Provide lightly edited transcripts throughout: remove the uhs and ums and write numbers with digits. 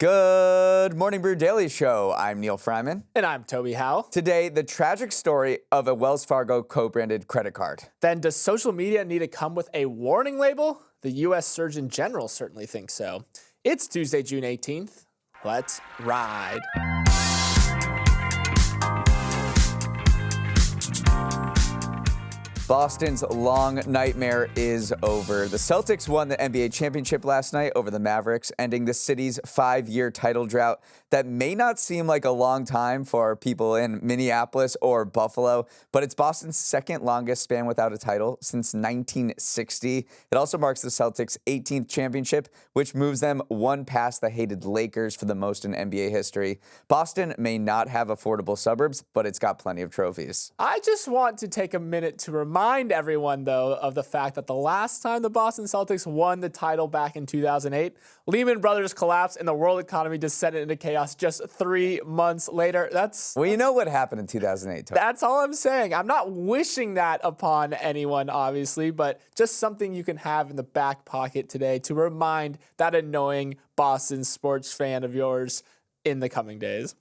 Good morning, Brew Daily show. I'm Neal Freyman. And I'm Toby Howell. Today, the tragic story of a Wells Fargo co-branded credit card. Then does social media need to come with a warning label? The U.S. Surgeon General certainly thinks so. It's Tuesday, June 18th. Let's ride. Boston's long nightmare is over. The Celtics won the NBA championship last night over the Mavericks, ending the city's 5-year title drought. That may not seem like a long time for people in Minneapolis or Buffalo, but it's Boston's second longest span without a title since 1960. It also marks the Celtics' 18th championship, which moves them one past the hated Lakers for the most in NBA history. Boston may not have affordable suburbs, but it's got plenty of trophies. I just want to take a minute to remind everyone, though, of the fact that the last time the Boston Celtics won the title back in 2008, Lehman Brothers collapsed and the world economy descended into chaos just 3 months later. Well, you know what happened in 2008, Toby. That's all I'm saying. I'm not wishing that upon anyone, obviously, but just something you can have in the back pocket today to remind that annoying Boston sports fan of yours in the coming days.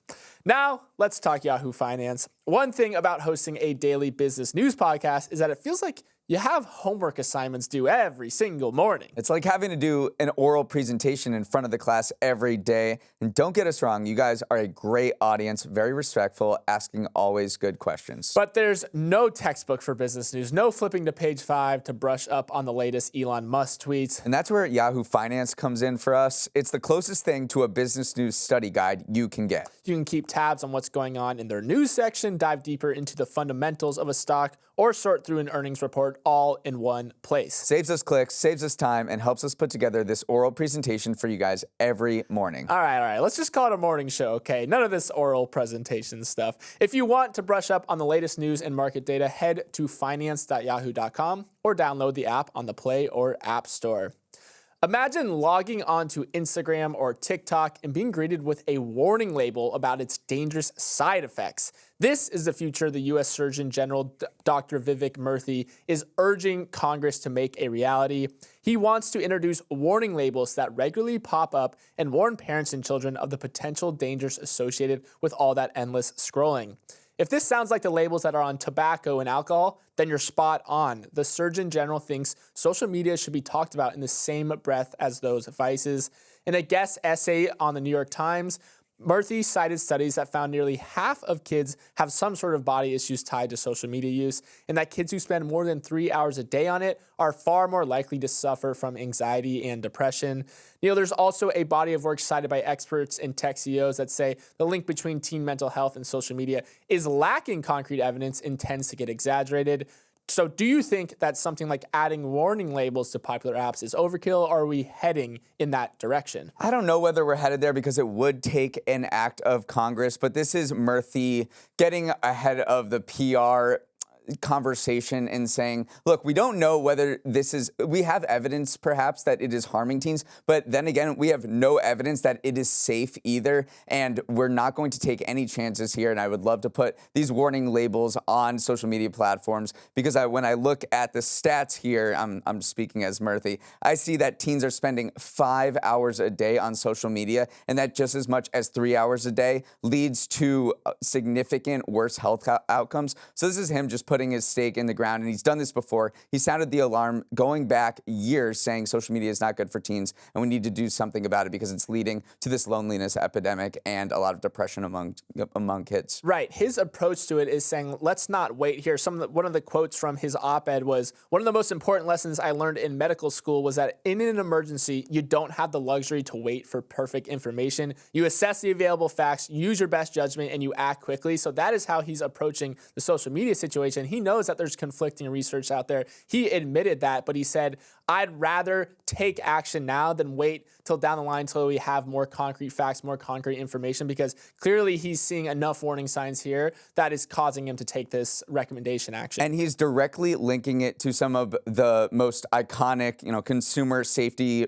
Now, let's talk Yahoo Finance. One thing about hosting a daily business news podcast is that it feels like you have homework assignments due every single morning. It's like having to do an oral presentation in front of the class every day. And don't get us wrong, you guys are a great audience, very respectful, asking always good questions. But there's no textbook for business news, no flipping to page 5 to brush up on the latest Elon Musk tweets. And that's where Yahoo Finance comes in for us. It's the closest thing to a business news study guide you can get. You can keep tabs on what's going on in their news section, dive deeper into the fundamentals of a stock, or sort through an earnings report all in one place. Saves us clicks, saves us time, and helps us put together this oral presentation for you guys every morning. All right. Let's just call it a morning show, okay? None of this oral presentation stuff. If you want to brush up on the latest news and market data, head to finance.yahoo.com or download the app on the Play or App Store. Imagine logging onto Instagram or TikTok and being greeted with a warning label about its dangerous side effects. This is the future the U.S. Surgeon General, Dr. Vivek Murthy, is urging Congress to make a reality. He wants to introduce warning labels that regularly pop up and warn parents and children of the potential dangers associated with all that endless scrolling. If this sounds like the labels that are on tobacco and alcohol, then you're spot on. The Surgeon General thinks social media should be talked about in the same breath as those vices. In a guest essay on the New York Times, Murthy cited studies that found nearly half of kids have some sort of body issues tied to social media use, and that kids who spend more than 3 hours a day on it are far more likely to suffer from anxiety and depression. Neal, there's also a body of work cited by experts and tech CEOs that say the link between teen mental health and social media is lacking concrete evidence and tends to get exaggerated. So do you think that something like adding warning labels to popular apps is overkill, or are we heading in that direction? I don't know whether we're headed there because it would take an act of Congress, but this is Murthy getting ahead of the PR conversation and saying, look, we don't know whether we have evidence perhaps that it is harming teens, but then again, we have no evidence that it is safe either, and we're not going to take any chances here. And I would love to put these warning labels on social media platforms because when I look at the stats here, I'm speaking as Murthy, I see that teens are spending 5 hours a day on social media, and that just as much as 3 hours a day leads to significant worse health outcomes. So this is him just putting his stake in the ground, and he's done this before. He sounded the alarm going back years saying social media is not good for teens, and we need to do something about it because it's leading to this loneliness epidemic and a lot of depression among kids. Right. His approach to it is saying, let's not wait here. One of the quotes from his op-ed was, one of the most important lessons I learned in medical school was that in an emergency, you don't have the luxury to wait for perfect information. You assess the available facts, use your best judgment, and you act quickly. So that is how he's approaching the social media situation. He knows that there's conflicting research out there. He admitted that, but he said, I'd rather take action now than wait till down the line till we have more concrete facts, more concrete information, because clearly he's seeing enough warning signs here that is causing him to take this recommendation action. And he's directly linking it to some of the most iconic, consumer safety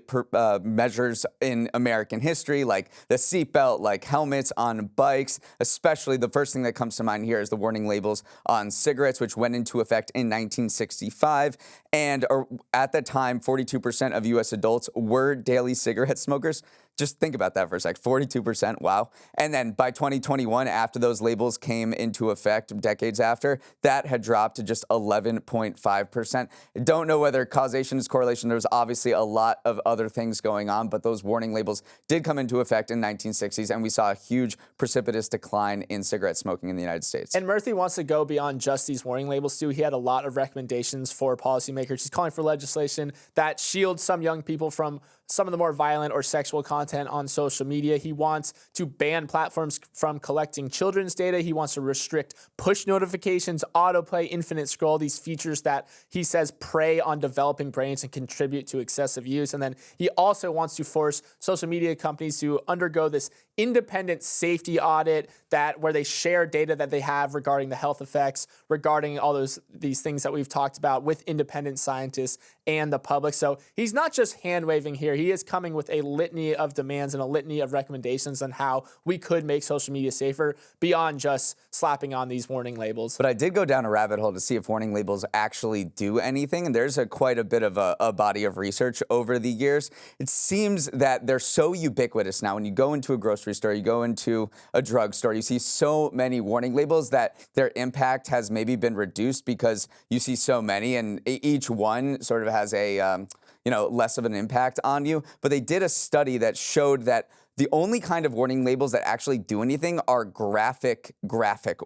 measures in American history, like the seatbelt, like helmets on bikes. Especially the first thing that comes to mind here is the warning labels on cigarettes, which went into effect in 1965. And at the time, 42% of U.S. adults were daily cigarette smokers. Just think about that for a sec. 42%, wow. And then by 2021, after those labels came into effect, decades after, that had dropped to just 11.5%. Don't know whether causation is correlation. There's obviously a lot of other things going on, but those warning labels did come into effect in 1960s, and we saw a huge precipitous decline in cigarette smoking in the United States. And Murthy wants to go beyond just these warning labels, too. He had a lot of recommendations for policymakers. He's calling for legislation that shields some young people from some of the more violent or sexual content on social media. He wants to ban platforms from collecting children's data. He wants to restrict push notifications, autoplay, infinite scroll, these features that he says prey on developing brains and contribute to excessive use. And then he also wants to force social media companies to undergo this independent safety audit where they share data that they have regarding the health effects, regarding all these things that we've talked about with independent scientists and the public. So he's not just hand-waving here. He is coming with a litany of demands and a litany of recommendations on how we could make social media safer beyond just slapping on these warning labels. But I did go down a rabbit hole to see if warning labels actually do anything. And there's quite a bit of a body of research over the years. It seems that they're so ubiquitous now. When you go into a grocery store, you go into a drugstore, you see so many warning labels that their impact has maybe been reduced because you see so many, and each one sort of has a less of an impact on you. But they did a study that showed that the only kind of warning labels that actually do anything are graphic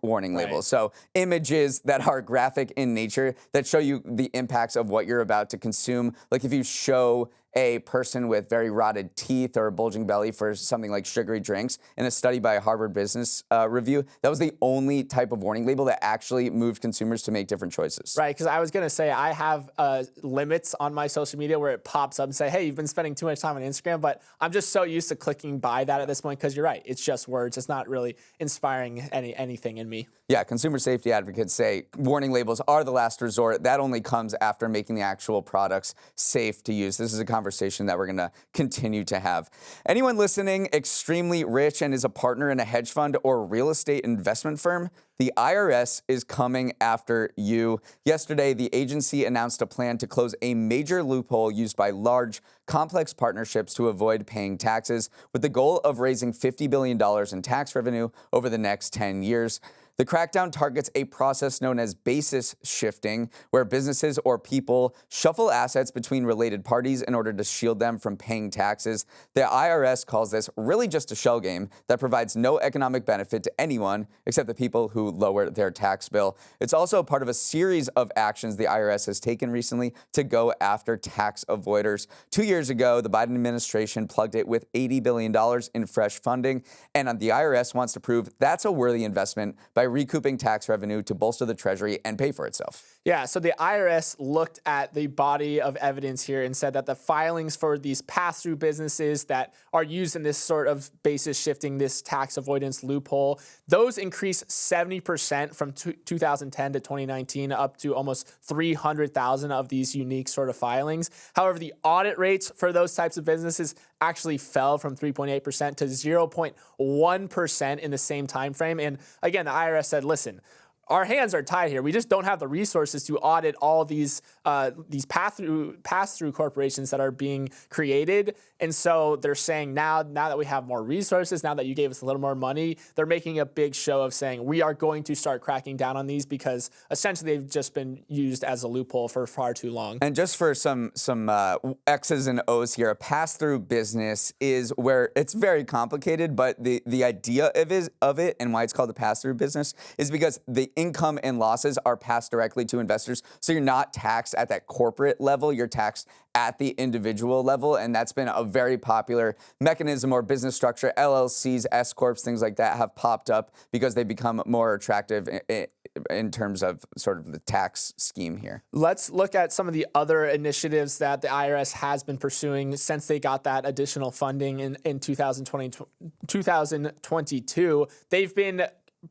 warning labels. So images that are graphic in nature that show you the impacts of what you're about to consume. Like if you show a person with very rotted teeth or a bulging belly for something like sugary drinks, in a study by Harvard Business Review, that was the only type of warning label that actually moved consumers to make different choices. Right, because I was going to say I have limits on my social media where it pops up and say, hey, you've been spending too much time on Instagram, but I'm just so used to clicking by that at this point because you're right, it's just words. It's not really inspiring anything in me. Yeah, consumer safety advocates say warning labels are the last resort. That only comes after making the actual products safe to use. This is a conversation that we're going to continue to have. Anyone listening extremely rich and is a partner in a hedge fund or real estate investment firm, the IRS is coming after you. Yesterday, the agency announced a plan to close a major loophole used by large, complex partnerships to avoid paying taxes, with the goal of raising $50 billion in tax revenue over the next 10 years. The crackdown targets a process known as basis shifting, where businesses or people shuffle assets between related parties in order to shield them from paying taxes. The IRS calls this really just a shell game that provides no economic benefit to anyone except the people who lower their tax bill. It's also part of a series of actions the IRS has taken recently to go after tax avoiders. 2 years ago, the Biden administration plugged it with $80 billion in fresh funding, and the IRS wants to prove that's a worthy investment by recouping tax revenue to bolster the Treasury and pay for itself. Yeah, so the IRS looked at the body of evidence here and said that the filings for these pass-through businesses that are used in this sort of basis shifting, this tax avoidance loophole, those increased 70% from 2010 to 2019, up to almost 300,000 of these unique sort of filings. However, the audit rates for those types of businesses actually fell from 3.8% to 0.1% in the same time frame. And again, the IRS said, listen, our hands are tied here. We just don't have the resources to audit all these pass-through corporations that are being created. And so they're saying now that we have more resources, now that you gave us a little more money, they're making a big show of saying we are going to start cracking down on these because essentially they've just been used as a loophole for far too long. And just for some X's and O's here, a pass-through business is where it's very complicated, but the idea of it and why it's called a pass-through business is because the income and losses are passed directly to investors. So you're not taxed at that corporate level, you're taxed at the individual level. And that's been a very popular mechanism or business structure. LLCs, S-corps, things like that have popped up because they become more attractive in terms of sort of the tax scheme here. Let's look at some of the other initiatives that the IRS has been pursuing since they got that additional funding in 2022. They've been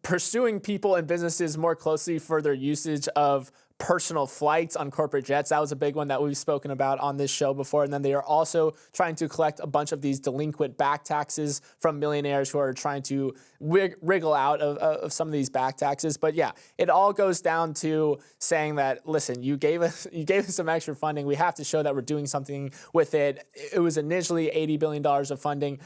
pursuing people and businesses more closely for their usage of personal flights on corporate jets. That was a big one that we've spoken about on this show before. And then they are also trying to collect a bunch of these delinquent back taxes from millionaires who are trying to wriggle out of some of these back taxes. But yeah, it all goes down to saying that, listen, you gave us some extra funding. We have to show that we're doing something with it. It was initially $80 billion of funding.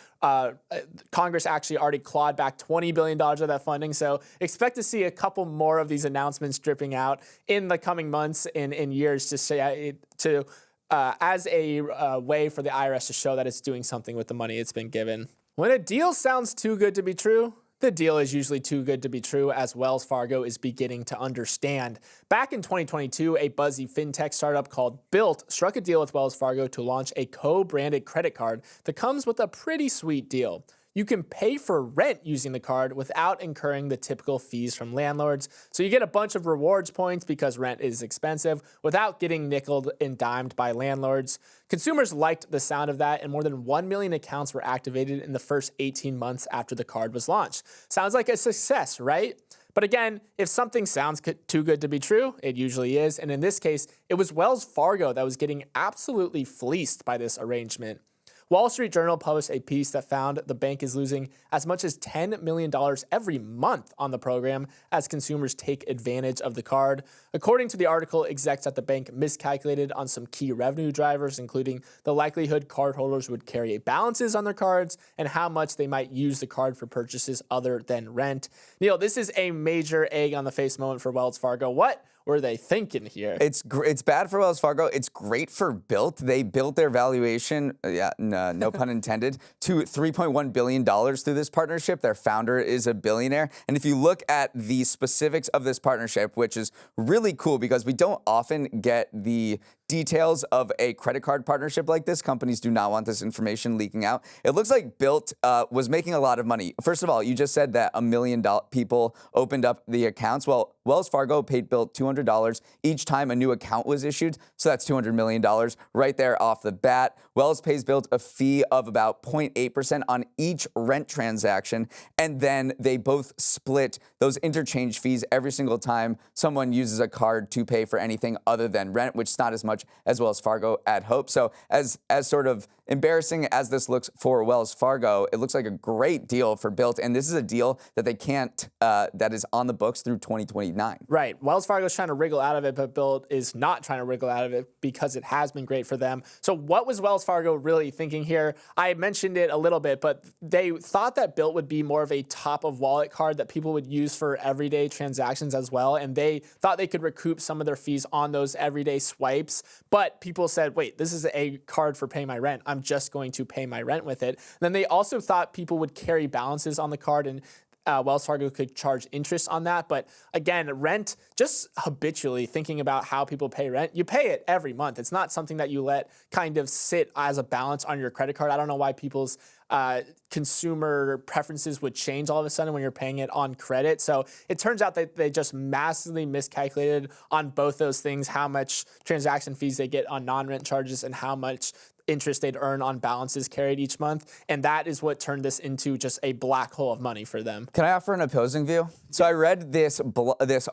Congress actually already clawed back $20 billion of that funding. So expect to see a couple more of these announcements dripping out in the coming months and years to say as a way for the IRS to show that it's doing something with the money it's been given. When a deal sounds too good to be true, the deal is usually too good to be true, as Wells Fargo is beginning to understand. Back in 2022, a buzzy fintech startup called Bilt struck a deal with Wells Fargo to launch a co-branded credit card that comes with a pretty sweet deal. You can pay for rent using the card without incurring the typical fees from landlords. So you get a bunch of rewards points because rent is expensive without getting nickeled and dimed by landlords. Consumers liked the sound of that, and more than 1 million accounts were activated in the first 18 months after the card was launched. Sounds like a success, right? But again, if something sounds too good to be true, it usually is. And in this case, it was Wells Fargo that was getting absolutely fleeced by this arrangement. Wall Street Journal published a piece that found the bank is losing as much as $10 million every month on the program as consumers take advantage of the card. According to the article, execs at the bank miscalculated on some key revenue drivers, including the likelihood cardholders would carry balances on their cards and how much they might use the card for purchases other than rent. Neal, this is a major egg on the face moment for Wells Fargo. What were they thinking here? It's bad for Wells Fargo. It's great for Bilt. They built their valuation, no pun intended, to $3.1 billion through this partnership. Their founder is a billionaire. And if you look at the specifics of this partnership, which is really cool because we don't often get the details of a credit card partnership like this. Companies do not want this information leaking out. It looks like Bilt was making a lot of money. First of all, you just said that 1 million people opened up the accounts. Well, Wells Fargo paid Bilt $200 each time a new account was issued. So that's $200 million right there off the bat. Wells pays Bilt a fee of about 0.8% on each rent transaction. And then they both split those interchange fees every single time someone uses a card to pay for anything other than rent, which is not as much as Wells Fargo had hoped. So as sort of embarrassing as this looks for Wells Fargo, it looks like a great deal for Bilt. And this is a deal that they can't, that is on the books through 2029. Right. Wells Fargo is trying to wriggle out of it, but Bilt is not trying to wriggle out of it because it has been great for them. So what was Wells Fargo really thinking here? I mentioned it a little bit, but they thought that Bilt would be more of a top of wallet card that people would use for everyday transactions as well. And they thought they could recoup some of their fees on those everyday swipes. But people said, wait, this is a card for pay my rent. I'm just going to pay my rent with it. And then they also thought people would carry balances on the card and Wells Fargo could charge interest on that. But again, rent, just habitually thinking about how people pay rent, you pay it every month. It's not something that you let kind of sit as a balance on your credit card. I don't know why people's consumer preferences would change all of a sudden when you're paying it on credit. So it turns out that they just massively miscalculated on both those things, how much transaction fees they get on non-rent charges and how much interest they'd earn on balances carried each month. And that is what turned this into just a black hole of money for them. Can I offer an opposing view? So I read this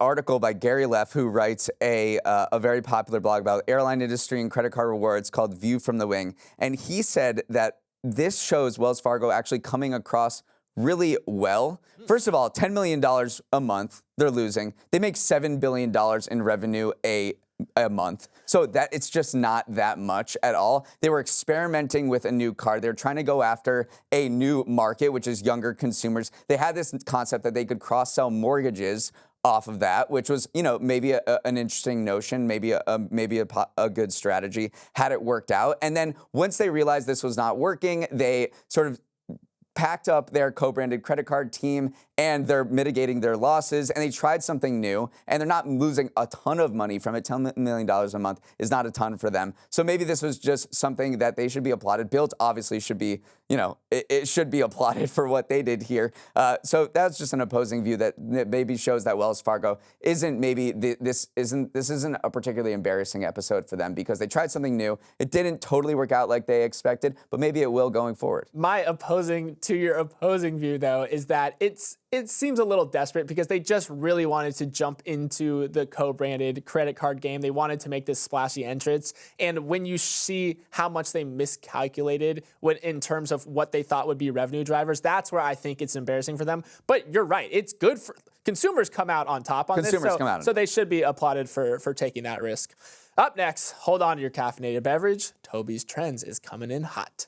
article by Gary Leff, who writes a very popular blog about airline industry and credit card rewards called View from the Wing. And he said that this shows Wells Fargo actually coming across really well. First of all, $10 million a month they're losing. They make $7 billion in revenue a month. So that it's just not that much at all. They were experimenting with a new card. They're trying to go after a new market, which is younger consumers. They had this concept that they could cross-sell mortgages off of that, which was, maybe an interesting notion, maybe a good strategy had it worked out. And then once they realized this was not working, they sort of packed up their co-branded credit card team and they're mitigating their losses and they tried something new and they're not losing a ton of money from it. $10 million a month is not a ton for them. So maybe this was just something that they should be applauded. Bilt obviously should be, it should be applauded for what they did here. So that's just an opposing view that maybe shows that Wells Fargo isn't this isn't a particularly embarrassing episode for them because they tried something new. It didn't totally work out like they expected, but maybe it will going forward. My opposing to your opposing view, though, is that it seems a little desperate because they just really wanted to jump into the co-branded credit card game. They wanted to make this splashy entrance. And when you see how much they miscalculated in terms of what they thought would be revenue drivers, that's where I think it's embarrassing for them. But you're right. It's good for consumers come out on top on this. So they should be applauded for taking that risk. Up next, hold on to your caffeinated beverage. Toby's Trends is coming in hot.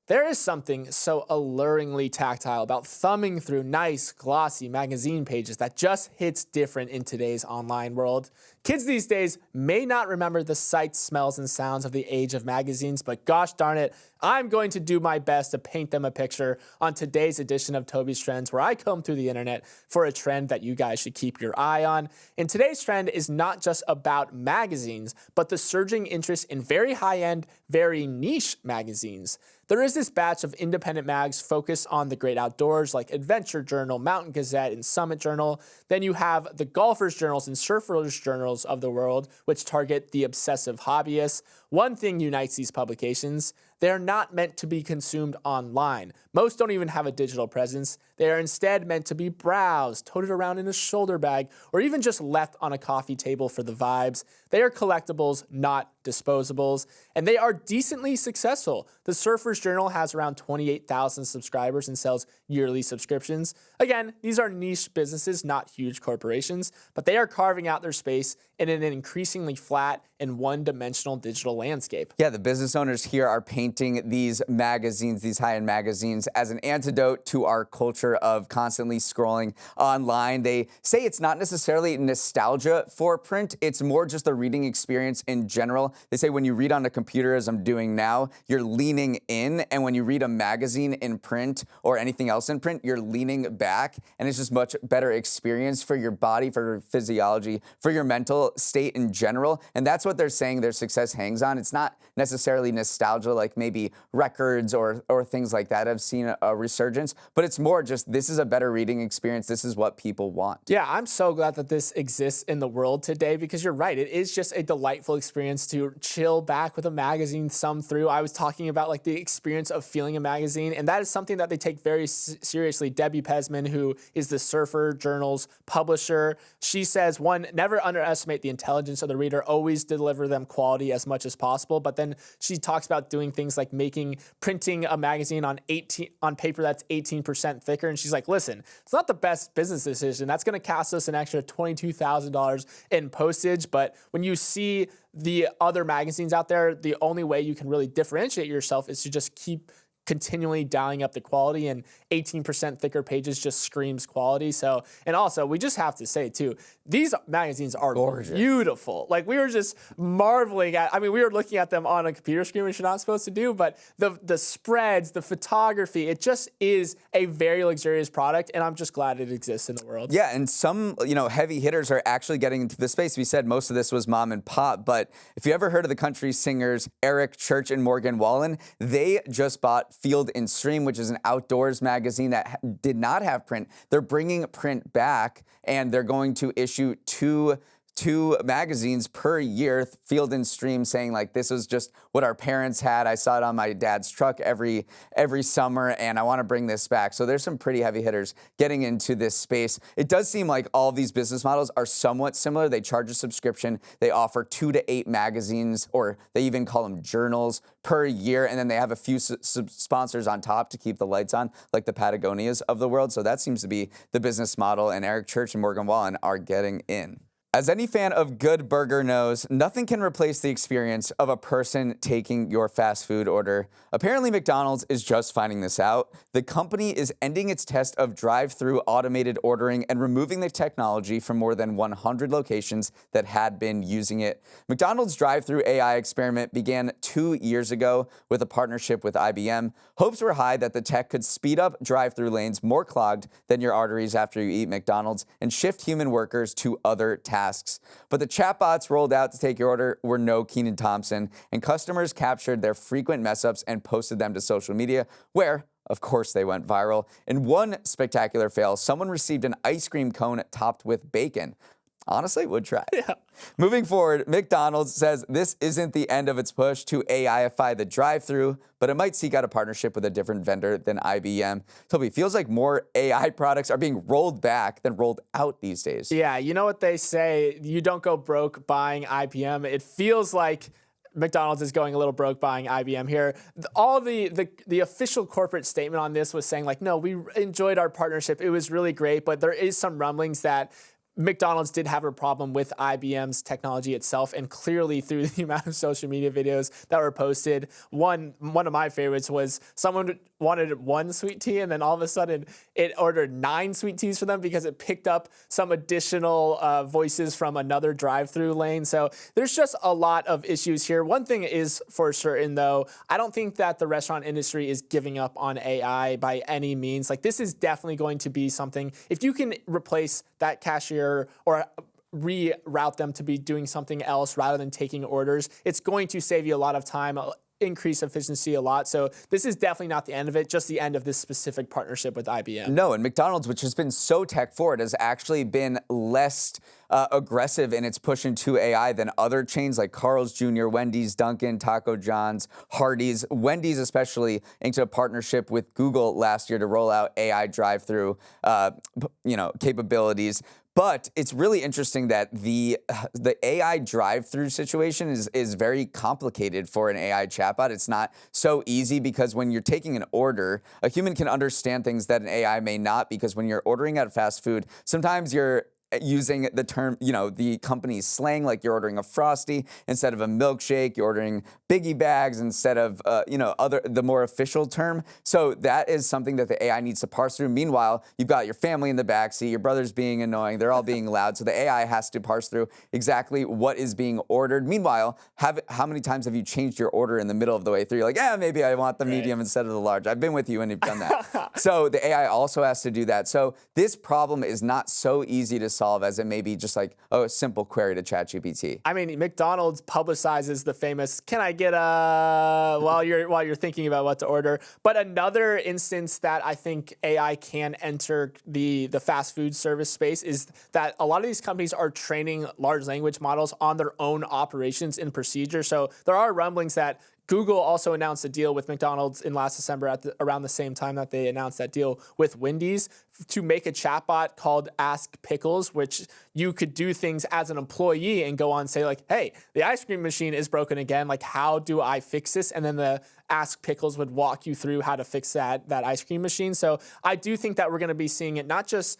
There is something so alluringly tactile about thumbing through nice, glossy magazine pages that just hits different in today's online world. Kids these days may not remember the sights, smells, and sounds of the age of magazines, but gosh darn it, I'm going to do my best to paint them a picture on today's edition of Toby's Trends, where I comb through the internet for a trend that you guys should keep your eye on. And today's trend is not just about magazines, but the surging interest in very high-end, very niche magazines. There is this batch of independent mags focused on the great outdoors like Adventure Journal, Mountain Gazette, and Summit Journal. Then you have the golfers' journals and surfers' journals of the world, which target the obsessive hobbyists. One thing unites these publications: they are not meant to be consumed online. Most don't even have a digital presence. They are instead meant to be browsed, toted around in a shoulder bag, or even just left on a coffee table for the vibes. They are collectibles, not disposables, and they are decently successful. The Surfer's Journal has around 28,000 subscribers and sells yearly subscriptions. Again, these are niche businesses, not huge corporations, but they are carving out their space in an increasingly flat and one-dimensional digital landscape. Yeah, the business owners here are painting these magazines, these high-end magazines, as an antidote to our culture of constantly scrolling online. They say it's not necessarily nostalgia for print, it's more just the reading experience in general. They say when you read on a computer, as I'm doing now, you're leaning in, and when you read a magazine in print or anything else in print, you're leaning back, and it's just much better experience for your body, for your physiology, for your mental state in general. And that's what they're saying their success hangs on. It's not necessarily nostalgia like maybe records or things like that have seen a resurgence, but it's more just this is a better reading experience. This is what people want. Yeah, I'm so glad that this exists in the world today, because you're right. It is just a delightful experience to chill back with a magazine, thumb through. I was talking about like the experience of feeling a magazine, and that is something that they take very seriously. Debbie Pesman, who is the Surfer Journal's publisher, she says, one, never underestimate the intelligence of the reader, always deliver them quality as much as possible. But then she talks about doing things like printing a magazine on paper that's 18% thicker. And she's like, listen, it's not the best business decision. That's going to cost us an extra $22,000 in postage. But when you see the other magazines out there, the only way you can really differentiate yourself is to just keep continually dialing up the quality, and 18% thicker pages just screams quality. So, and also we just have to say too, these magazines are gorgeous, beautiful. Like we were just marveling at, I mean, we were looking at them on a computer screen, which you're not supposed to do, but the spreads, the photography, it just is a very luxurious product, and I'm just glad it exists in the world. Yeah, and some, heavy hitters are actually getting into the space. We said most of this was mom and pop, but if you ever heard of the country singers Eric Church and Morgan Wallen, they just bought Field and Stream, which is an outdoors magazine that did not have print. They're bringing print back, and they're going to issue two magazines per year, Field and Stream, saying like, this was just what our parents had. I saw it on my dad's truck every summer, and I want to bring this back. So there's some pretty heavy hitters getting into this space. It does seem like all of these business models are somewhat similar. They charge a subscription. They offer 2 to 8 magazines, or they even call them journals, per year, and then they have a few sponsors on top to keep the lights on, like the Patagonias of the world. So that seems to be the business model, and Eric Church and Morgan Wallen are getting in. As any fan of good burger knows, nothing can replace the experience of a person taking your fast food order. Apparently, McDonald's is just finding this out. The company is ending its test of drive-thru automated ordering and removing the technology from more than 100 locations that had been using it. McDonald's drive-thru AI experiment began 2 years ago with a partnership with IBM. Hopes were high that the tech could speed up drive-thru lanes more clogged than your arteries after you eat McDonald's and shift human workers to other tasks. But the chatbots rolled out to take your order were no Kenan Thompson, and customers captured their frequent mess-ups and posted them to social media, where, of course, they went viral. In one spectacular fail, someone received an ice cream cone topped with bacon. Honestly, would try. Yeah. Moving forward, McDonald's says this isn't the end of its push to AIify the drive-thru, but it might seek out a partnership with a different vendor than IBM. Toby, feels like more AI products are being rolled back than rolled out these days. Yeah, you know what they say, you don't go broke buying IBM. It feels like McDonald's is going a little broke buying IBM here. All the official corporate statement on this was saying like, no, we enjoyed our partnership. It was really great, but there is some rumblings that McDonald's did have a problem with IBM's technology itself, and clearly through the amount of social media videos that were posted, one of my favorites was someone wanted one sweet tea, and then all of a sudden it ordered 9 sweet teas for them because it picked up some additional voices from another drive-through lane. So there's just a lot of issues here. One thing is for certain, though, I don't think that the restaurant industry is giving up on AI by any means. Like, this is definitely going to be something, if you can replace that cashier or reroute them to be doing something else rather than taking orders, it's going to save you a lot of time, increase efficiency a lot. So this is definitely not the end of it, just the end of this specific partnership with IBM. No, and McDonald's, which has been so tech forward, has actually been less aggressive in its push into AI than other chains like Carl's Jr., Wendy's, Dunkin', Taco John's, Hardee's. Wendy's especially inked a partnership with Google last year to roll out AI drive-through capabilities. But it's really interesting that the AI drive-through situation is very complicated for an AI chatbot. It's not so easy because when you're taking an order, a human can understand things that an AI may not, because when you're ordering at fast food, sometimes you're using the term, the company's slang, like you're ordering a Frosty instead of a milkshake, you're ordering biggie bags instead of, the more official term. So that is something that the AI needs to parse through. Meanwhile, you've got your family in the backseat, your brother's being annoying, they're all being loud. So the AI has to parse through exactly what is being ordered. Meanwhile, how many times have you changed your order in the middle of the way through? You're like, maybe I want the medium instead of the large. I've been with you when you've done that. So the AI also has to do that. So this problem is not so easy to solve as it may be just like a simple query to ChatGPT. I mean, McDonald's publicizes the famous "Can I get a" while you're thinking about what to order. But another instance that I think AI can enter the fast food service space is that a lot of these companies are training large language models on their own operations and procedure. So there are rumblings that Google also announced a deal with McDonald's in last December around the same time that they announced that deal with Wendy's to make a chatbot called Ask Pickles, which you could do things as an employee and go on and say like, hey, the ice cream machine is broken again. Like, how do I fix this? And then the Ask Pickles would walk you through how to fix that ice cream machine. So I do think that we're going to be seeing it not just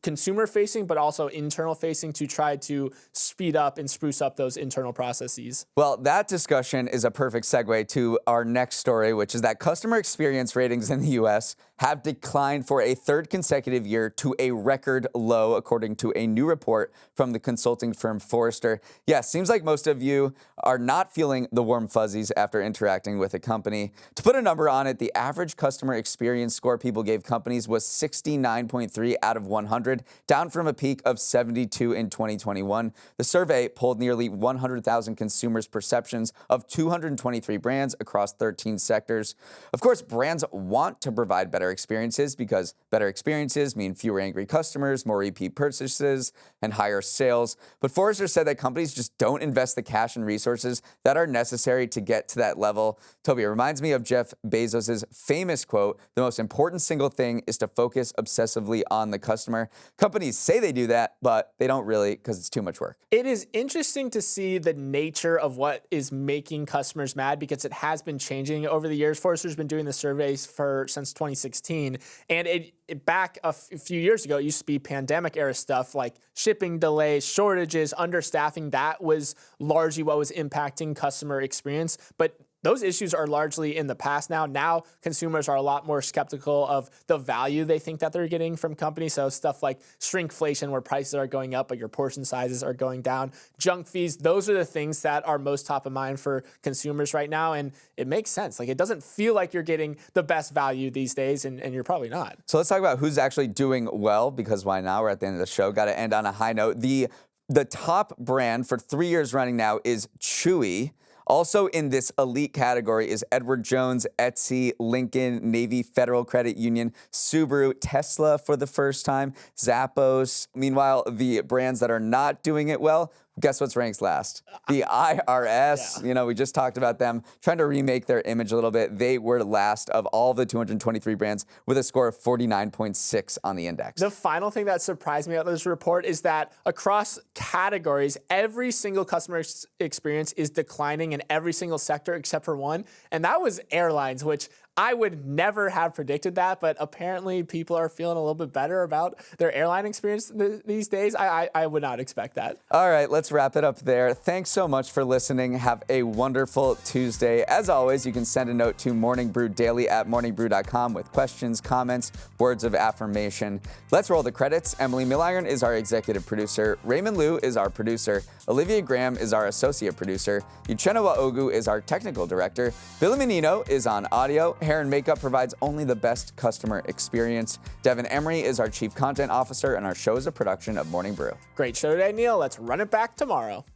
consumer facing, but also internal facing to try to speed up and spruce up those internal processes. Well, that discussion is a perfect segue to our next story, which is that customer experience ratings in the U.S. have declined for a third consecutive year to a record low, according to a new report from the consulting firm Forrester. Yeah, seems like most of you are not feeling the warm fuzzies after interacting with a company. To put a number on it, the average customer experience score people gave companies was 69.3 out of 100, down from a peak of 72 in 2021. The survey polled nearly 100,000 consumers' perceptions of 223 brands across 13 sectors. Of course, brands want to provide better experiences because better experiences mean fewer angry customers, more repeat purchases, and higher sales. But Forrester said that companies just don't invest the cash and resources that are necessary to get to that level. Toby, it reminds me of Jeff Bezos' famous quote, "The most important single thing is to focus obsessively on the customer." Companies say they do that, but they don't really because it's too much work. It is interesting to see the nature of what is making customers mad because it has been changing over the years. Forrester's been doing the surveys since 2016, and back a few years ago, it used to be pandemic era stuff like shipping delays, shortages, understaffing. That was largely what was impacting customer experience. But those issues are largely in the past now. Now consumers are a lot more skeptical of the value they think that they're getting from companies. So stuff like shrinkflation, where prices are going up but your portion sizes are going down, junk fees, those are the things that are most top of mind for consumers right now. And it makes sense. Like, it doesn't feel like you're getting the best value these days, and you're probably not. So let's talk about who's actually doing well, because why not? We're at the end of the show. Got to end on a high note. The top brand for 3 years running now is Chewy. Also in this elite category is Edward Jones, Etsy, Lincoln, Navy Federal Credit Union, Subaru, Tesla for the first time, Zappos. Meanwhile, the brands that are not doing it well, guess what's ranks last? The IRS. Yeah. You know, we just talked about them trying to remake their image a little bit. They were last of all the 223 brands with a score of 49.6 on the index. The final thing that surprised me about this report is that across categories, every single customer experience is declining in every single sector except for one, and that was airlines, which I would never have predicted that, but apparently people are feeling a little bit better about their airline experience these days. I would not expect that. All right, let's wrap it up there. Thanks so much for listening. Have a wonderful Tuesday. As always, you can send a note to Morning Brew Daily at morningbrew.com with questions, comments, words of affirmation. Let's roll the credits. Emily Milliron is our executive producer. Raymond Liu is our producer. Olivia Graham is our associate producer. Uchenna Ogu is our technical director. Billy Menino is on audio. Hair and makeup provides only the best customer experience. Devin Emery is our chief content officer, and our show is a production of Morning Brew. Great show today, Neal. Let's run it back tomorrow.